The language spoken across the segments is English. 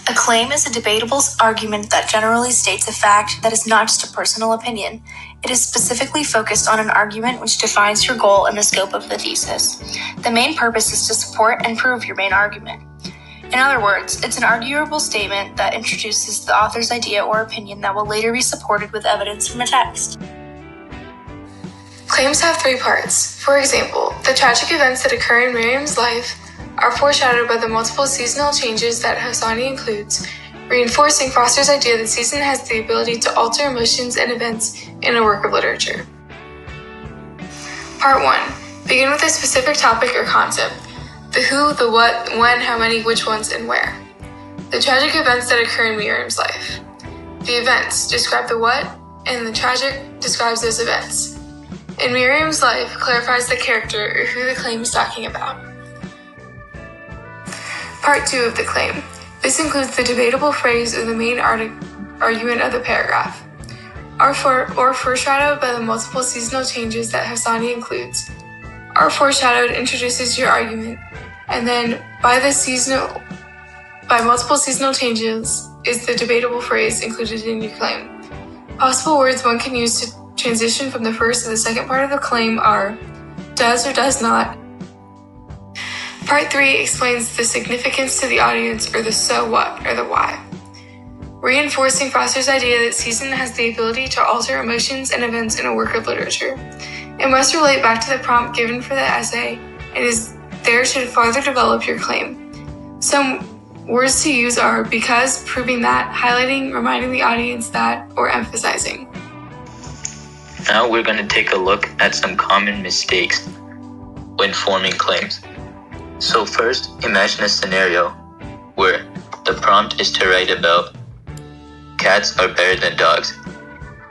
A claim is a debatable argument that generally states a fact that is not just a personal opinion. It is specifically focused on an argument which defines your goal and the scope of the thesis. The main purpose is to support and prove your main argument. In other words, it's an arguable statement that introduces the author's idea or opinion that will later be supported with evidence from a text. Claims have three parts. For example, the tragic events that occur in Miriam's life are foreshadowed by the multiple seasonal changes that Hassani includes, reinforcing Foster's idea that season has the ability to alter emotions and events in a work of literature. Part 1. Begin with a specific topic or concept. The who, the what, when, how many, which ones, and where. The tragic events that occur in Miriam's life. The events describe the what, and the tragic describes those events. In Miriam's life clarifies the character or who the claim is talking about. Part 2 of the claim. This includes the debatable phrase of the main argument of the paragraph. Are foreshadowed by the multiple seasonal changes that Hassani includes. Are foreshadowed introduces your argument, and then by multiple seasonal changes is the debatable phrase included in your claim. Possible words one can use to transition from the first to the second part of the claim are does or does not. Part 3 explains the significance to the audience, or the so what, or the why. Reinforcing Foster's idea that season has the ability to alter emotions and events in a work of literature. It must relate back to the prompt given for the essay and is there to further develop your claim. Some words to use are because, proving that, highlighting, reminding the audience that, or emphasizing. Now we're going to take a look at some common mistakes when forming claims. So first, imagine a scenario where the prompt is to write about cats are better than dogs.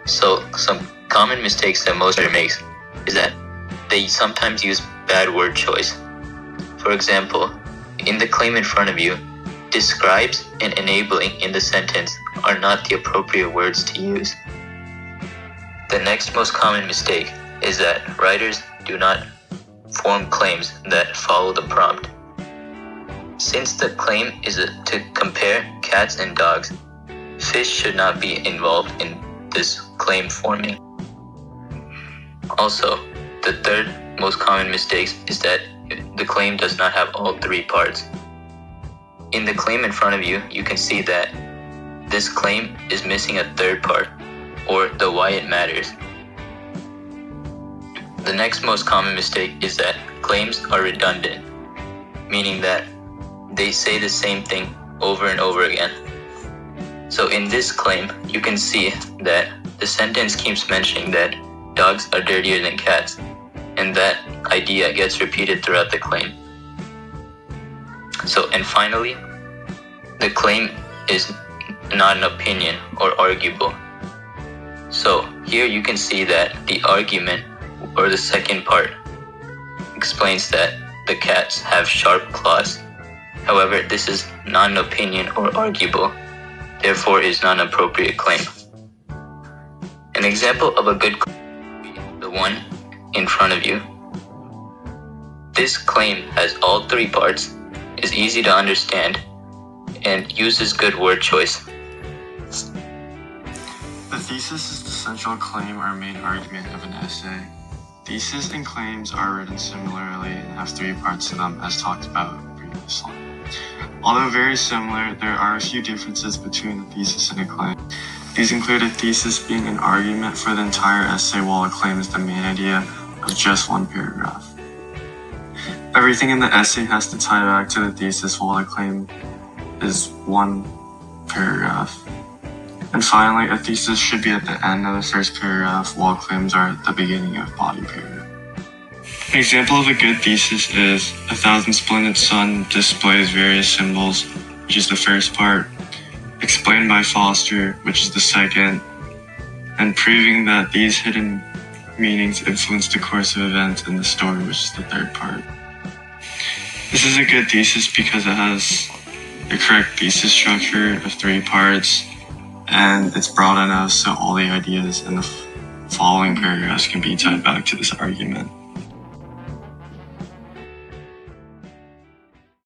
So some common mistakes that most readers make is that they sometimes use bad word choice. For example, in the claim in front of you, describes and enabling in the sentence are not the appropriate words to use. The next most common mistake is that writers do not form claims that follow the prompt. Since the claim is to compare cats and dogs, fish should not be involved in this claim forming. Also, the third most common mistake is that the claim does not have all three parts. In the claim in front of you, you can see that this claim is missing a third part, or the why it matters. The next most common mistake is that claims are redundant, meaning that they say the same thing over and over again. So in this claim, you can see that the sentence keeps mentioning that dogs are dirtier than cats, and that idea gets repeated throughout the claim. And finally, the claim is not an opinion or arguable. So here you can see that the argument, or the second part, explains that the cats have sharp claws. However, this is not an opinion or arguable, therefore is not an appropriate claim. An example of a good claim, the one in front of you. This claim has all three parts, is easy to understand, and uses good word choice. The thesis is the central claim or main argument of an essay. Theses and claims are written similarly and have three parts to them, as talked about previously. Although very similar, there are a few differences between a thesis and a claim. These include a thesis being an argument for the entire essay, while a claim is the main idea of just one paragraph. Everything in the essay has to tie back to the thesis, while a claim is one paragraph. And finally, a thesis should be at the end of the first paragraph, while claims are at the beginning of body paragraph. An example of a good thesis is "A thousand splendid sun displays various symbols," which is the first part, "Explained by Foster," which is the second, and "Proving that these hidden meanings influence the course of events in the story," which is the third part. This is a good thesis because it has the correct thesis structure of three parts, and it's broad enough so all the ideas in the following paragraphs can be tied back to this argument.